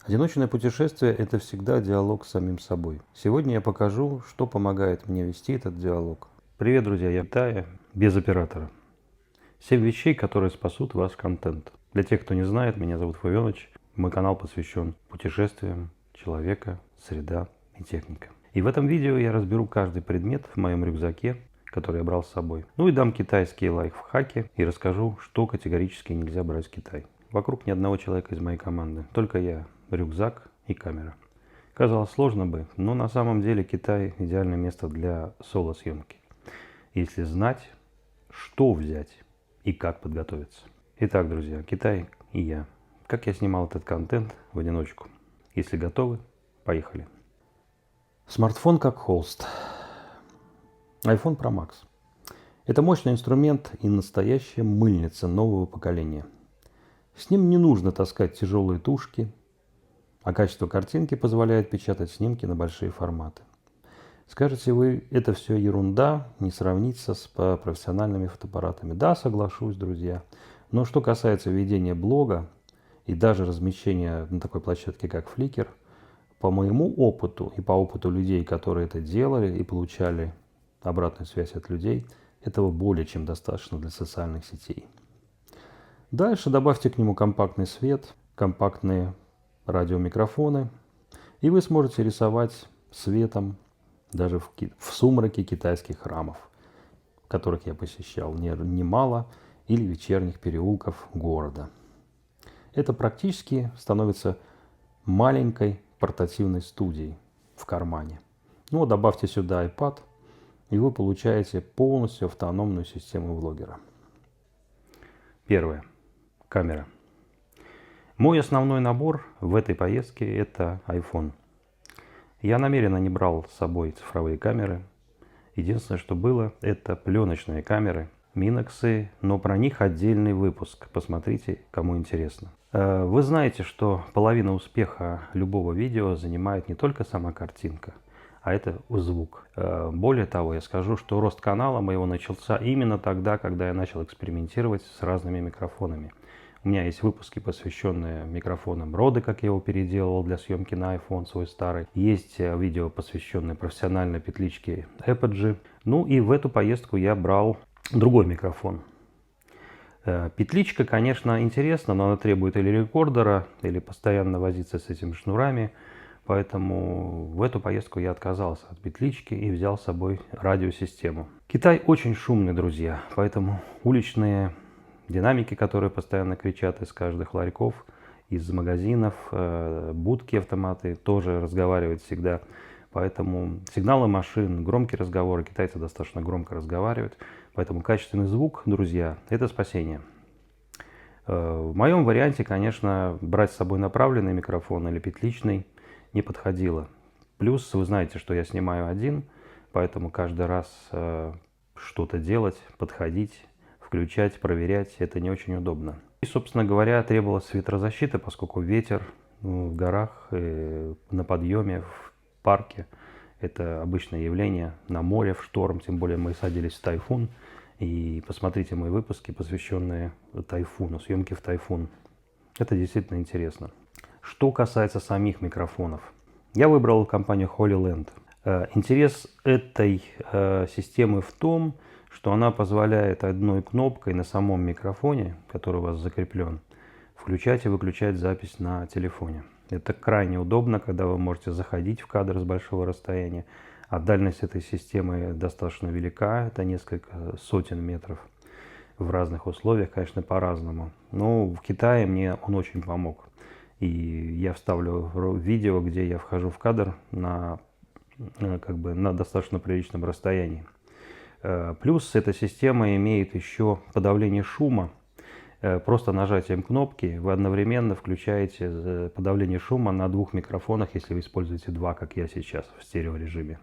Одиночное путешествие – это всегда диалог с самим собой. Сегодня я покажу, что помогает мне вести этот диалог. Привет, друзья, я в Китае, без оператора. 7 вещей, которые спасут ваш контент. Для тех, кто не знает, меня зовут Фовеныч. Мой канал посвящен путешествиям человека, среда и техника. И в этом видео я разберу каждый предмет в моем рюкзаке, который я брал с собой. Ну и дам китайские лайфхаки и расскажу, что категорически нельзя брать в Китай. Вокруг ни одного человека из моей команды, только я, рюкзак и камера. Казалось, сложно бы, но на самом деле Китай – идеальное место для соло-съемки. Если знать, что взять и как подготовиться. Итак, друзья, Китай и я. Как я снимал этот контент в одиночку. Если готовы, поехали. Смартфон как холст. iPhone Pro Max. Это мощный инструмент и настоящая мыльница нового поколения. С ним не нужно таскать тяжелые тушки, а качество картинки позволяет печатать снимки на большие форматы. Скажете вы, это все ерунда, не сравнится с профессиональными фотоаппаратами. Да, соглашусь, друзья. Но что касается ведения блога и даже размещения на такой площадке, как Flickr, по моему опыту и по опыту людей, которые это делали и получали обратную связь от людей, этого более чем достаточно для социальных сетей. Дальше добавьте к нему компактный свет, компактные радиомикрофоны, и вы сможете рисовать светом даже в сумраке китайских храмов, которых я посещал немало, или вечерних переулков города. Это практически становится маленькой портативной студией в кармане. Ну, добавьте сюда iPad, и вы получаете полностью автономную систему влогера. Первое. Камера. Мой основной набор в этой поездке – это iPhone. Я намеренно не брал с собой цифровые камеры. Единственное, что было, это пленочные камеры, Миноксы, но про них отдельный выпуск. Посмотрите, кому интересно. Вы знаете, что половина успеха любого видео занимает не только сама картинка, а это звук. Более того, я скажу, что рост канала моего начался именно тогда, когда я начал экспериментировать с разными микрофонами. У меня есть выпуски, посвященные микрофонам Rode, как я его переделал для съемки на iPhone свой старый. Есть видео, посвященное профессиональной петличке Apogee. Ну и в эту поездку я брал другой микрофон. Петличка, конечно, интересна, но она требует или рекордера, или постоянно возиться с этими шнурами. Поэтому в эту поездку я отказался от петлички и взял с собой радиосистему. Китай очень шумный, друзья, поэтому уличные динамики, которые постоянно кричат из каждых ларьков, из магазинов, будки, автоматы, тоже разговаривают всегда. Поэтому сигналы машин, громкие разговоры, китайцы достаточно громко разговаривают. Поэтому качественный звук, друзья, это спасение. В моем варианте, конечно, брать с собой направленный микрофон или петличный не подходило. Плюс вы знаете, что я снимаю один, поэтому каждый раз что-то делать, подходить, включать, проверять, это не очень удобно. И, собственно говоря, требовалась ветрозащита, поскольку ветер в горах, на подъеме, в парке – это обычное явление, на море, в шторм, тем более мы садились в тайфун. И посмотрите мои выпуски, посвященные тайфуну, съемке в тайфун. Это действительно интересно. Что касается самих микрофонов. Я выбрал компанию HoloLens. Интерес этой системы в том, что она позволяет одной кнопкой на самом микрофоне, который у вас закреплен, включать и выключать запись на телефоне. Это крайне удобно, когда вы можете заходить в кадр с большого расстояния. А дальность этой системы достаточно велика, это несколько сотен метров. В разных условиях, конечно, по-разному. Но в Китае мне он очень помог. И я вставлю видео, где я вхожу в кадр на достаточно приличном расстоянии. Плюс эта система имеет еще подавление шума. Просто нажатием кнопки вы одновременно включаете подавление шума на двух микрофонах, если вы используете два, как я сейчас, в стереорежиме.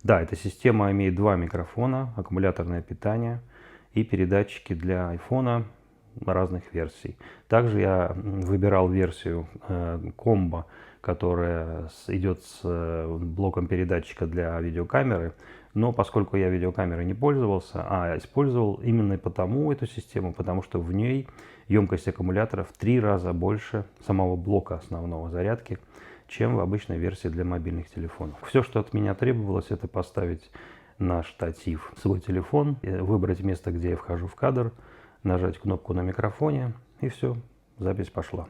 Да, эта система имеет два микрофона, аккумуляторное питание и передатчики для iPhone. разных версий. Также я выбирал версию комбо, которая идет с блоком передатчика для видеокамеры, но поскольку я видеокамерой не пользовался, а использовал именно потому эту систему, потому что в ней емкость аккумулятора в 3 раза больше самого блока основного зарядки, чем в обычной версии для мобильных телефонов. Все, что от меня требовалось, это поставить на штатив свой телефон, выбрать место, где я вхожу в кадр, нажать кнопку на микрофоне, и все, запись пошла.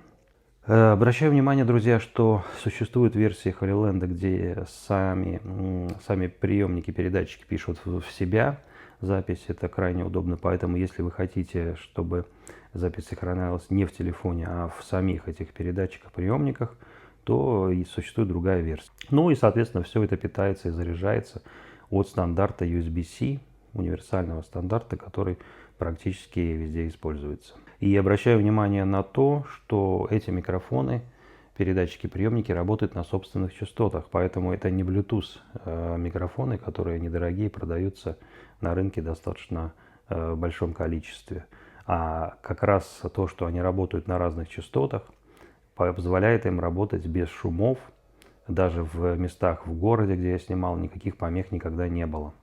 Обращаю внимание, друзья, что существуют версии HoloLens, где сами приемники, передатчики пишут в себя запись. Это крайне удобно, поэтому если вы хотите, чтобы запись сохранялась не в телефоне, а в самих этих передатчиках, приемниках, то и существует другая версия. Ну и, соответственно, все это питается и заряжается от стандарта USB-C, универсального стандарта, который практически везде используется. И обращаю внимание на то, что эти микрофоны, передатчики, приемники работают на собственных частотах, поэтому это не Bluetooth микрофоны, которые недорогие, продаются на рынке достаточно в большом количестве. А как раз то, что они работают на разных частотах, позволяет им работать без шумов. Даже в местах в городе, где я снимал, никаких помех никогда не было.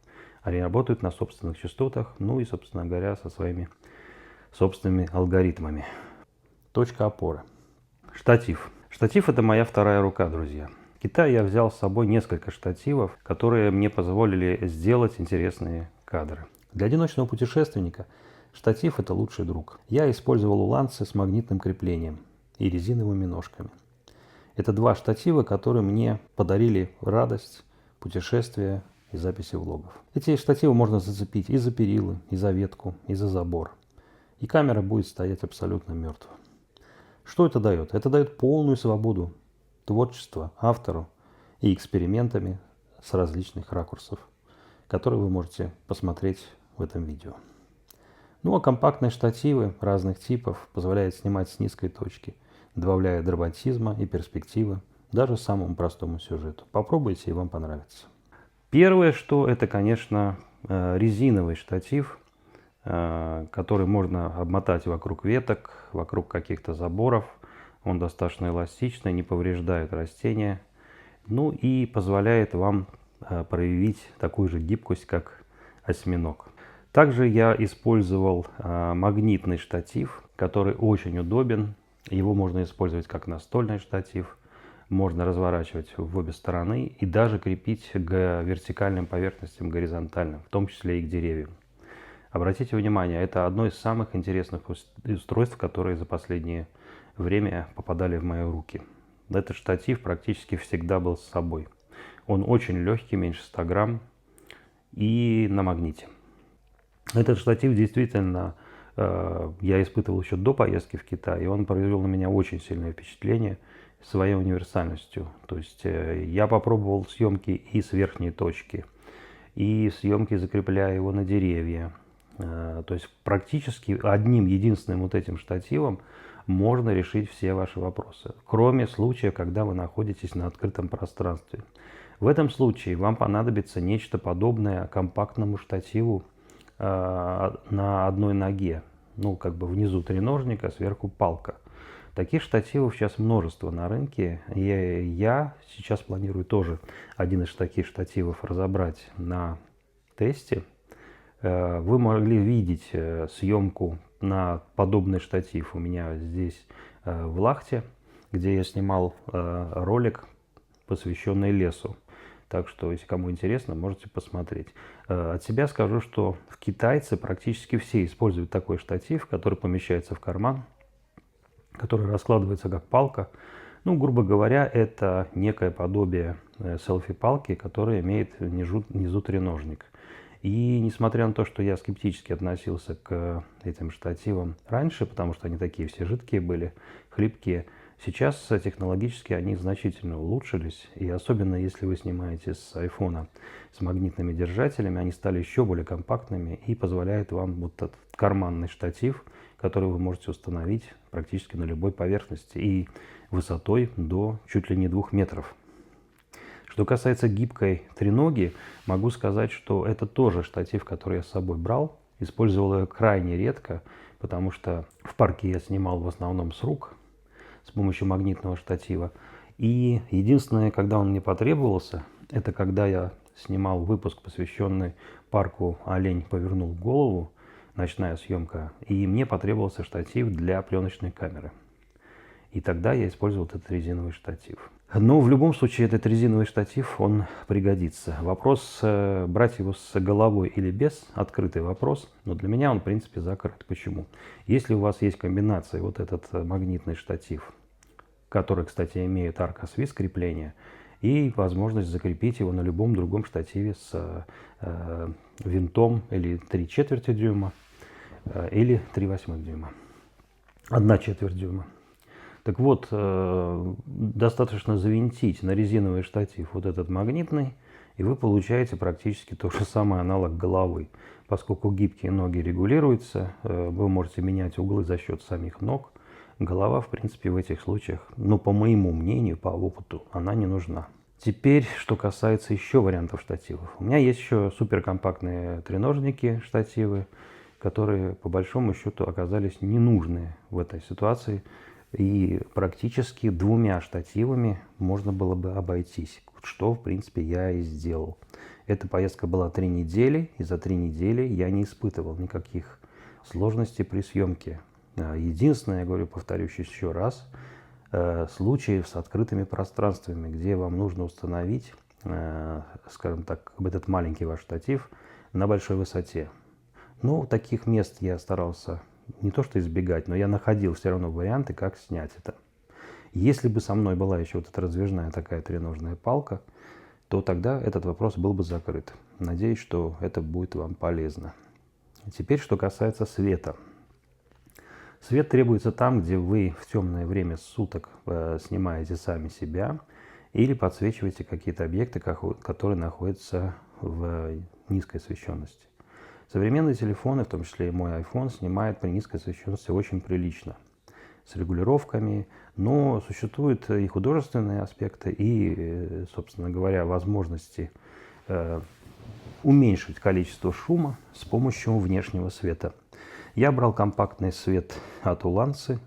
Они работают на собственных частотах, ну и, собственно говоря, со своими собственными алгоритмами. Точка опоры. Штатив. Штатив – это моя вторая рука, друзья. В Китае я взял с собой несколько штативов, которые мне позволили сделать интересные кадры. Для одиночного путешественника штатив – это лучший друг. Я использовал уланцы с магнитным креплением и резиновыми ножками. Это 2 штатива, которые мне подарили радость путешествия и записи влогов. Эти штативы можно зацепить и за перилы, и за ветку, и за забор. И камера будет стоять абсолютно мертво. Что это дает? Это дает полную свободу творчества автору и экспериментами с различных ракурсов, которые вы можете посмотреть в этом видео. Ну а компактные штативы разных типов позволяют снимать с низкой точки, добавляя драматизма и перспективы даже самому простому сюжету. Попробуйте, и вам понравится. Первое, что это, конечно, резиновый штатив, который можно обмотать вокруг веток, вокруг каких-то заборов. Он достаточно эластичный, не повреждает растения. Ну и позволяет вам проявить такую же гибкость, как осьминог. Также я использовал магнитный штатив, который очень удобен. Его можно использовать как настольный штатив, можно разворачивать в обе стороны и даже крепить к вертикальным поверхностям, горизонтальным, в том числе и к деревьям. Обратите внимание, это одно из самых интересных устройств, которые за последнее время попадали в мои руки. Этот штатив практически всегда был с собой. Он очень легкий, меньше 100 грамм и на магните. Этот штатив действительно я испытывал еще до поездки в Китай, и он произвел на меня очень сильное впечатление своей универсальностью. То есть я попробовал съемки и с верхней точки, и съемки, закрепляя его на деревья. То есть практически одним единственным вот этим штативом можно решить все ваши вопросы, кроме случая, когда вы находитесь на открытом пространстве. В этом случае вам понадобится нечто подобное компактному штативу на одной ноге. Ну, как бы внизу треножник, а сверху палка. Таких штативов сейчас множество на рынке. И я сейчас планирую тоже один из таких штативов разобрать на тесте. Вы могли видеть съемку на подобный штатив у меня здесь в Лахте, где я снимал ролик, посвященный лесу. Так что, если кому интересно, можете посмотреть. От себя скажу, что китайцы практически все используют такой штатив, который помещается в карман, который раскладывается как палка. Ну, грубо говоря, это некое подобие селфи-палки, которая имеет внизу треножник. И несмотря на то, что я скептически относился к этим штативам раньше, потому что они такие все жидкие были, хлипкие, сейчас технологически они значительно улучшились. И особенно если вы снимаете с айфона с магнитными держателями, они стали еще более компактными и позволяют вам вот этот карманный штатив, который вы можете установить практически на любой поверхности и высотой до чуть ли не 2 метров. Что касается гибкой треноги, могу сказать, что это тоже штатив, который я с собой брал. Использовал ее крайне редко, потому что в парке я снимал в основном с рук с помощью магнитного штатива. И единственное, когда он мне потребовался, это когда я снимал выпуск, посвященный парку «Олень повернул голову», ночная съемка, и мне потребовался штатив для пленочной камеры. И тогда я использовал этот резиновый штатив. Но в любом случае этот резиновый штатив, он пригодится. Вопрос, брать его с головой или без, открытый вопрос. Но для меня он, в принципе, закрыт. Почему? Если у вас есть комбинация, вот этот магнитный штатив, который, кстати, имеет аркосвис крепления, и возможность закрепить его на любом другом штативе с винтом или 3/4 дюйма, или 3/8 дюйма, 1/4 дюйма. Так вот, достаточно завинтить на резиновый штатив вот этот магнитный, и вы получаете практически то же самое аналог головы. Поскольку гибкие ноги регулируются, вы можете менять углы за счет самих ног. Голова, в принципе, в этих случаях, ну, по моему мнению, по опыту, она не нужна. Теперь, что касается еще вариантов штативов. У меня есть еще суперкомпактные треножники, штативы, которые, по большому счету, оказались ненужные в этой ситуации. И практически 2 штативами можно было бы обойтись, что, в принципе, я и сделал. Эта поездка была 3 недели, и за 3 недели я не испытывал никаких сложностей при съемке. Единственное, я говорю, повторюсь еще раз, случаи с открытыми пространствами, где вам нужно установить, скажем так, этот маленький ваш штатив на большой высоте. Но таких мест я старался не то что избегать, но я находил все равно варианты, как снять это. Если бы со мной была еще вот эта раздвижная такая треножная палка, то тогда этот вопрос был бы закрыт. Надеюсь, что это будет вам полезно. Теперь, что касается света. Свет требуется там, где вы в темное время суток снимаете сами себя или подсвечиваете какие-то объекты, которые находятся в низкой освещенности. Современные телефоны, в том числе и мой iPhone, снимает при низкой освещенности очень прилично, с регулировками, но существуют и художественные аспекты, и, собственно говоря, возможности уменьшить количество шума с помощью внешнего света. Я брал компактный свет от Ulanzi,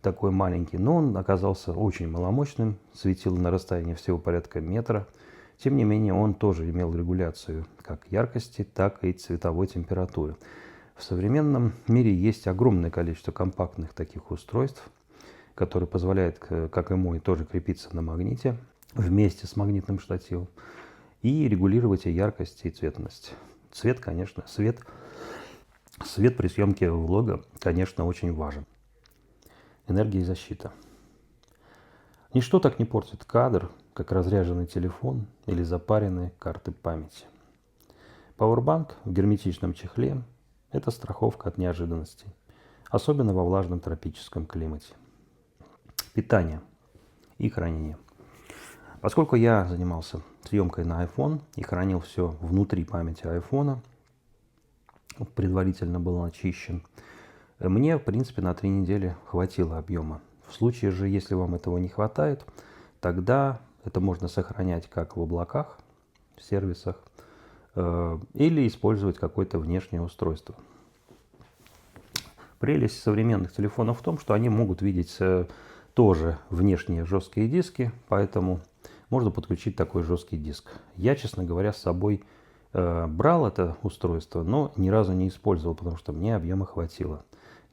такой маленький, но он оказался очень маломощным, светил на расстоянии всего порядка метра. Тем не менее, он тоже имел регуляцию как яркости, так и цветовой температуры. В современном мире есть огромное количество компактных таких устройств, которые позволяют, как и мой, тоже крепиться на магните вместе с магнитным штативом и регулировать и яркость, и цветность. Цвет, конечно, свет при съемке влога, конечно, очень важен. Энергия и защита. Ничто так не портит кадр, как разряженный телефон или запаренные карты памяти. Powerbank в герметичном чехле – это страховка от неожиданностей, особенно во влажном тропическом климате. Питание и хранение. Поскольку я занимался съемкой на iPhone и хранил все внутри памяти iPhone, предварительно был начищен, мне, в принципе, на 3 недели хватило объема. В случае же, если вам этого не хватает, тогда это можно сохранять как в облаках, в сервисах, или использовать какое-то внешнее устройство. Прелесть современных телефонов в том, что они могут видеть тоже внешние жесткие диски, поэтому можно подключить такой жесткий диск. Я, честно говоря, с собой брал это устройство, но ни разу не использовал, потому что мне объема хватило.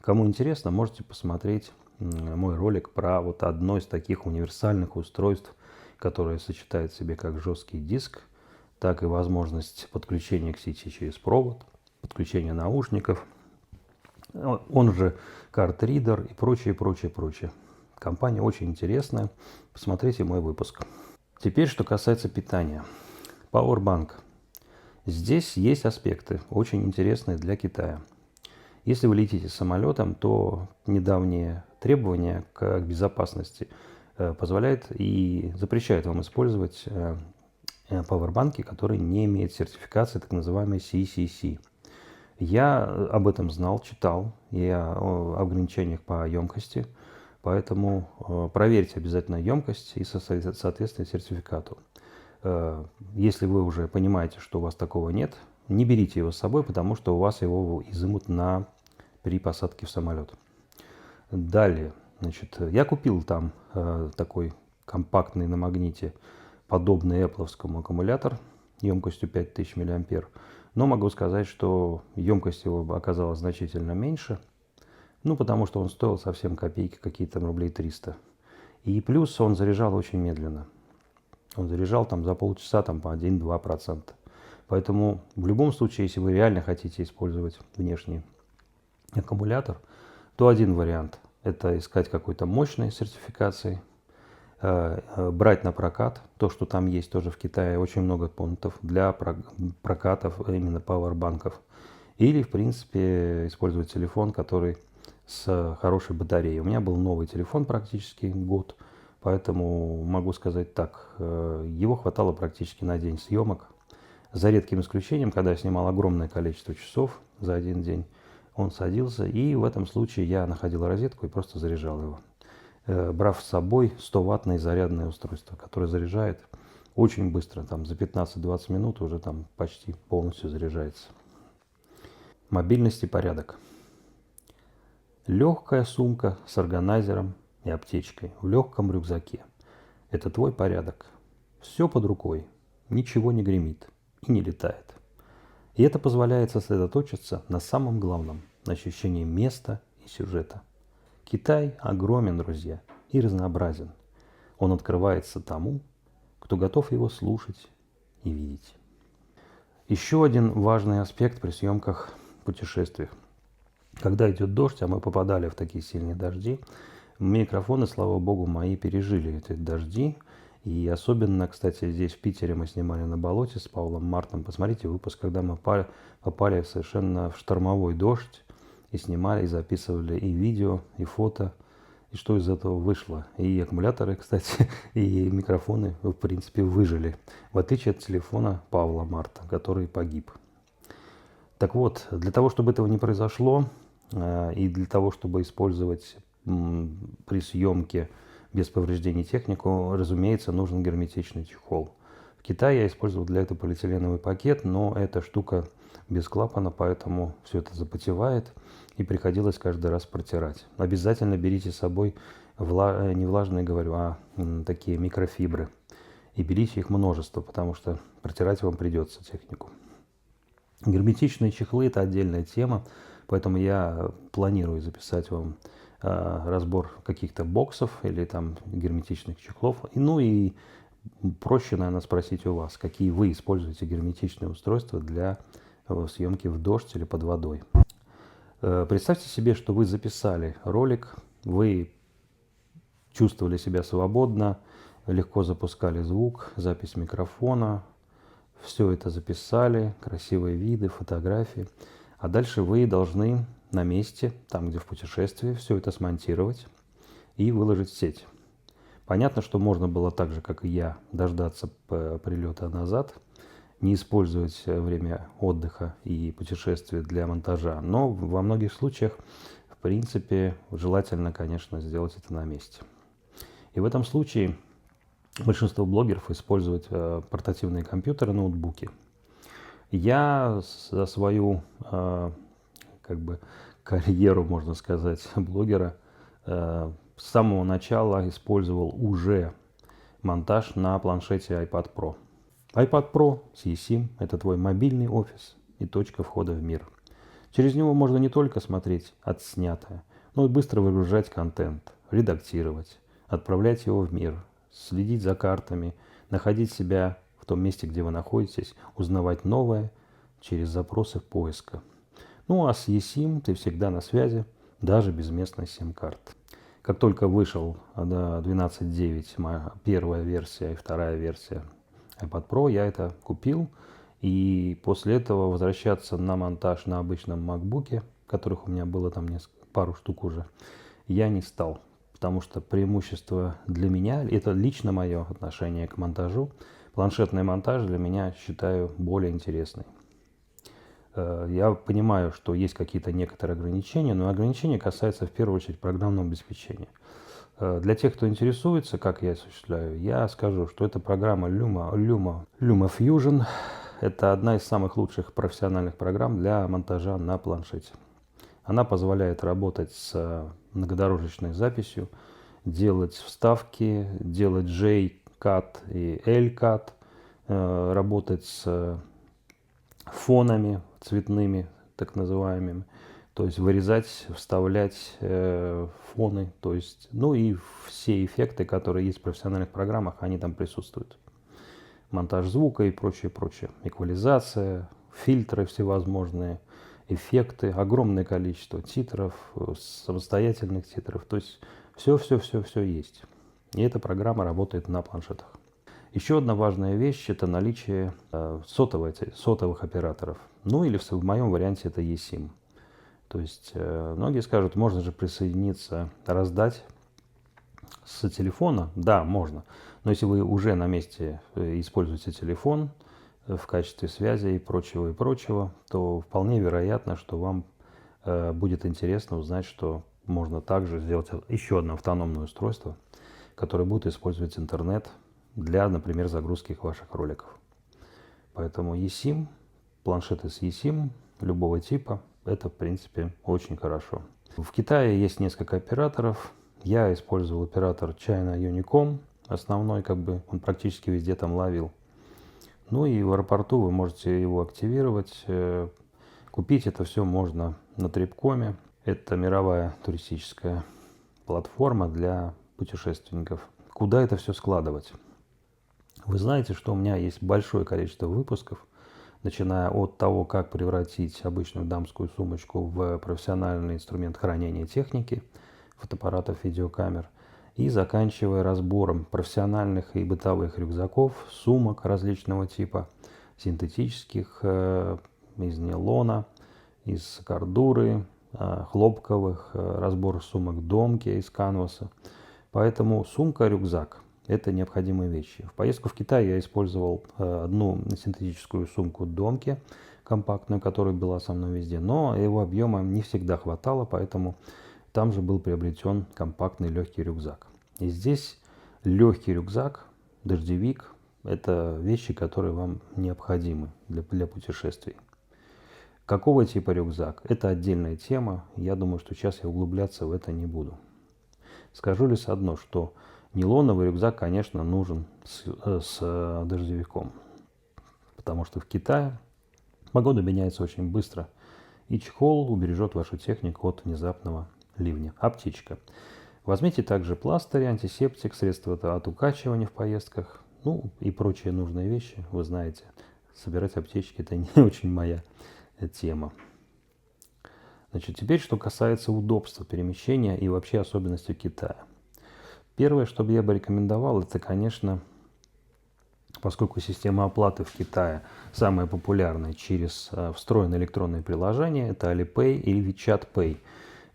Кому интересно, можете посмотреть мой ролик про вот одно из таких универсальных устройств, которое сочетает в себе как жесткий диск, так и возможность подключения к сети через провод, подключения наушников, он же карт-ридер и прочее, прочее, прочее. Компания очень интересная. Посмотрите мой выпуск. Теперь, что касается питания. Powerbank. Здесь есть аспекты, очень интересные для Китая. Если вы летите самолетом, то недавние требования к безопасности позволяют и запрещают вам использовать пауэрбанки, которые не имеют сертификации, так называемой CCC. Я об этом знал, читал, и о ограничениях по емкости, поэтому проверьте обязательно емкость и соответствие сертификату. Если вы уже понимаете, что у вас такого нет, не берите его с собой, потому что у вас его изымут на при посадке в самолет. Далее, значит, я купил там такой компактный на магните, подобный Apple-овскому аккумулятор емкостью 5000 мА. Но могу сказать, что емкость его оказалась значительно меньше. Ну, потому что он стоил совсем копейки, какие-то рублей 300. И плюс он заряжал очень медленно. Он заряжал там за полчаса там по 1-2%. Поэтому в любом случае, если вы реально хотите использовать внешний аккумулятор, то один вариант – это искать какой-то мощной сертификации, брать на прокат то, что там есть тоже в Китае, очень много пунктов для прокатов именно пауэрбанков. Или, в принципе, использовать телефон, который с хорошей батареей. У меня был новый телефон практически год, поэтому могу сказать так, его хватало практически на день съемок. За редким исключением, когда я снимал огромное количество часов за один день, он садился, и в этом случае я находил розетку и просто заряжал его, брав с собой 100-ваттное зарядное устройство, которое заряжает очень быстро, там за 15-20 минут уже там почти полностью заряжается. Мобильность и порядок. Легкая сумка с органайзером и аптечкой в легком рюкзаке. Это твой порядок. Все под рукой, ничего не гремит и не летает. И это позволяет сосредоточиться на самом главном, на ощущении места и сюжета. Китай огромен, друзья, и разнообразен. Он открывается тому, кто готов его слушать и видеть. Еще один важный аспект при съемках путешествиях. Когда идет дождь, а мы попадали в такие сильные дожди, микрофоны, слава богу, мои пережили эти дожди. И особенно, кстати, здесь в Питере мы снимали на болоте с Павлом Мартом. Посмотрите выпуск, когда мы попали совершенно в штормовой дождь и снимали, и записывали и видео, и фото. И что из этого вышло? И аккумуляторы, кстати, и микрофоны, в принципе, выжили. В отличие от телефона Павла Марта, который погиб. Так вот, для того, чтобы этого не произошло, и для того, чтобы использовать при съемке без повреждений технику, разумеется, нужен герметичный чехол. В Китае я использовал для этого полиэтиленовый пакет, но эта штука без клапана, поэтому все это запотевает и приходилось каждый раз протирать. Обязательно берите с собой не влажные, говорю, а такие микрофибры. И берите их множество, потому что протирать вам придется технику. Герметичные чехлы – это отдельная тема, поэтому я планирую записать вам разбор каких-то боксов или там герметичных чехлов. Ну и проще, наверное, спросить у вас, какие вы используете герметичные устройства для съемки в дождь или под водой. Представьте себе, что вы записали ролик, вы чувствовали себя свободно, легко запускали звук, запись микрофона, все это записали, красивые виды, фотографии. А дальше вы должны на месте, там, где в путешествии, все это смонтировать и выложить в сеть. Понятно, что можно было так же, как и я, дождаться прилета назад, не использовать время отдыха и путешествия для монтажа, но во многих случаях, в принципе, желательно, конечно, сделать это на месте. И в этом случае большинство блогеров используют портативные компьютеры, ноутбуки. Я за свою карьеру, можно сказать, блогера с самого начала использовал уже монтаж на планшете iPad Pro. iPad Pro с eSIM – это твой мобильный офис и точка входа в мир. Через него можно не только смотреть отснятое, но и быстро выгружать контент, редактировать, отправлять его в мир, следить за картами, находить себя в том месте, где вы находитесь, узнавать новое через запросы поиска. Ну а с eSIM ты всегда на связи, даже без местной сим-карты. Как только вышел 12.9, первая версия и вторая версия iPad Pro, я это купил. И после этого возвращаться на монтаж на обычном MacBook, которых у меня было там пару штук уже, я не стал. Потому что преимущество для меня, это лично мое отношение к монтажу, планшетный монтаж для меня считаю более интересный. Я понимаю, что есть какие-то некоторые ограничения, но ограничения касаются в первую очередь программного обеспечения. Для тех, кто интересуется, как я осуществляю, я скажу, что это программа LumaFusion. Это одна из самых лучших профессиональных программ для монтажа на планшете. Она позволяет работать с многодорожечной записью, делать вставки, делать J-cut и L-cut, работать с фонами цветными, так называемыми, то есть вырезать, вставлять фоны, то есть, ну и все эффекты, которые есть в профессиональных программах, они там присутствуют. Монтаж звука и прочее, прочее. Эквализация, фильтры всевозможные, эффекты, огромное количество титров, самостоятельных титров. То есть все есть. И эта программа работает на планшетах. Еще одна важная вещь – это наличие сотовых операторов. Ну или в моем варианте это eSIM. То есть многие скажут, можно же присоединиться, раздать с телефона. Да, можно. Но если вы уже на месте используете телефон в качестве связи и прочего, то вполне вероятно, что вам будет интересно узнать, что можно также сделать еще одно автономное устройство, которое будет использовать интернет для, например, загрузки ваших роликов. Поэтому eSIM, планшеты с eSIM любого типа, это, в принципе, очень хорошо. В Китае есть несколько операторов. Я использовал оператор China Unicom, основной, он практически везде там ловил. Ну и в аэропорту вы можете его активировать. Купить это все можно на Trip.com. Это мировая туристическая платформа для путешественников. Куда это все складывать? Вы знаете, что у меня есть большое количество выпусков, начиная от того, как превратить обычную дамскую сумочку в профессиональный инструмент хранения техники, фотоаппаратов, видеокамер, и заканчивая разбором профессиональных и бытовых рюкзаков, сумок различного типа, синтетических, из нейлона, из кордуры, хлопковых, разбор сумок домки из канваса. Поэтому сумка-рюкзак – это необходимые вещи. В поездку в Китай я использовал одну синтетическую сумку домки, компактную, которая была со мной везде, но его объема не всегда хватало, поэтому там же был приобретен компактный легкий рюкзак. И здесь легкий рюкзак, дождевик – это вещи, которые вам необходимы для путешествий. Какого типа рюкзак? Это отдельная тема. Я думаю, что сейчас я углубляться в это не буду. Скажу лишь одно, что нейлоновый рюкзак, конечно, нужен с дождевиком. Потому что в Китае погода меняется очень быстро. И чехол убережет вашу технику от внезапного ливня. Аптечка. Возьмите также пластырь, антисептик, средства от укачивания в поездках. Ну и прочие нужные вещи. Вы знаете, собирать аптечки – это не очень моя тема. Значит, теперь, что касается удобства перемещения и вообще особенностей Китая. Первое, что бы я бы рекомендовал, это, конечно, поскольку система оплаты в Китае самая популярная через встроенные электронные приложения, это Alipay или WeChat Pay.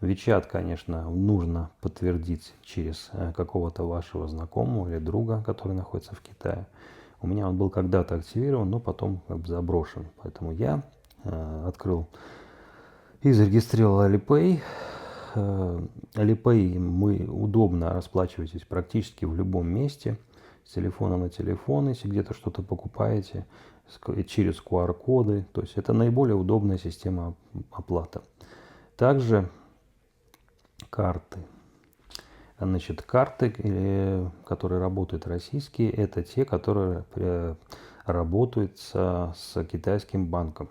WeChat, конечно, нужно подтвердить через какого-то вашего знакомого или друга, который находится в Китае. У меня он был когда-то активирован, но потом заброшен. Поэтому я открыл и зарегистрировал Alipay. Alipay мы удобно расплачиваетесь практически в любом месте, с телефона на телефон, если где-то что-то покупаете, через QR-коды. То есть это наиболее удобная система оплаты. Также карты. Значит, карты, которые работают российские, это те, которые работают с китайским банком.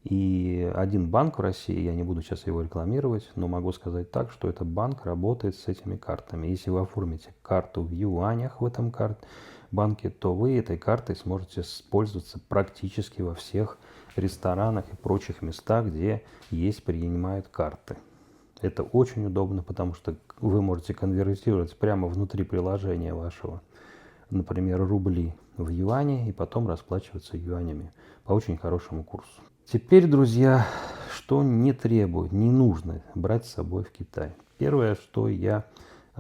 И один банк в России, я не буду сейчас его рекламировать, но могу сказать так, что этот банк работает с этими картами. Если вы оформите карту в юанях в этом банке, то вы этой картой сможете пользоваться практически во всех ресторанах и прочих местах, где принимают карты. Это очень удобно, потому что вы можете конвертировать прямо внутри приложения вашего, например, рубли в юани и потом расплачиваться юанями по очень хорошему курсу. Теперь, друзья, что не нужно брать с собой в Китай. Первое, что я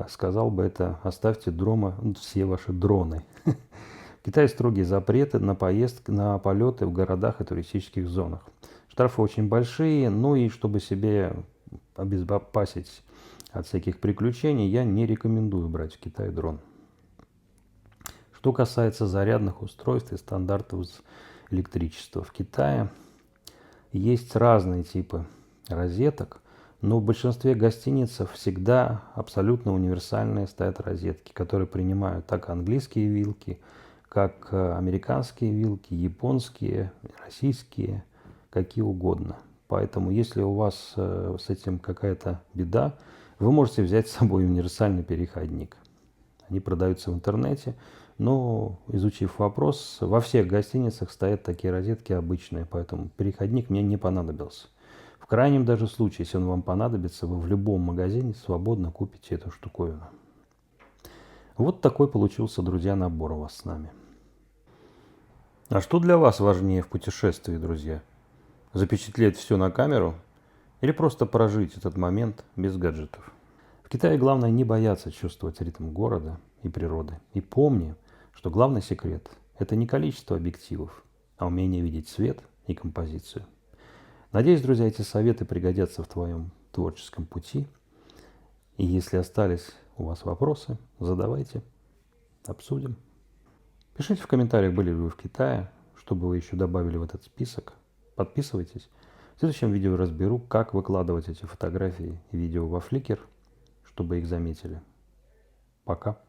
сказал бы, это оставьте дома все ваши дроны. В Китае строгие запреты на полеты в городах и туристических зонах. Штрафы очень большие, ну и чтобы себе обезопасить от всяких приключений, я не рекомендую брать в Китай дрон. Что касается зарядных устройств и стандартов электричества в Китае, есть разные типы розеток, но в большинстве гостиниц всегда абсолютно универсальные стоят розетки, которые принимают так английские вилки, как американские вилки, японские, российские, какие угодно. Поэтому, если у вас с этим какая-то беда, вы можете взять с собой универсальный переходник. Они продаются в интернете, но, изучив вопрос, во всех гостиницах стоят такие розетки обычные, поэтому переходник мне не понадобился. В крайнем даже случае, если он вам понадобится, вы в любом магазине свободно купите эту штуковину. Вот такой получился, друзья, набор у вас с нами. А что для вас важнее в путешествии, друзья? Запечатлеть все на камеру или просто прожить этот момент без гаджетов? В Китае главное не бояться чувствовать ритм города и природы. И помни, что главный секрет – это не количество объективов, а умение видеть цвет и композицию. Надеюсь, друзья, эти советы пригодятся в твоем творческом пути. И если остались у вас вопросы, задавайте, обсудим. Пишите в комментариях, были ли вы в Китае, чтобы вы еще добавили в этот список. Подписывайтесь. В следующем видео разберу, как выкладывать эти фотографии и видео во Flickr, чтобы их заметили. Пока.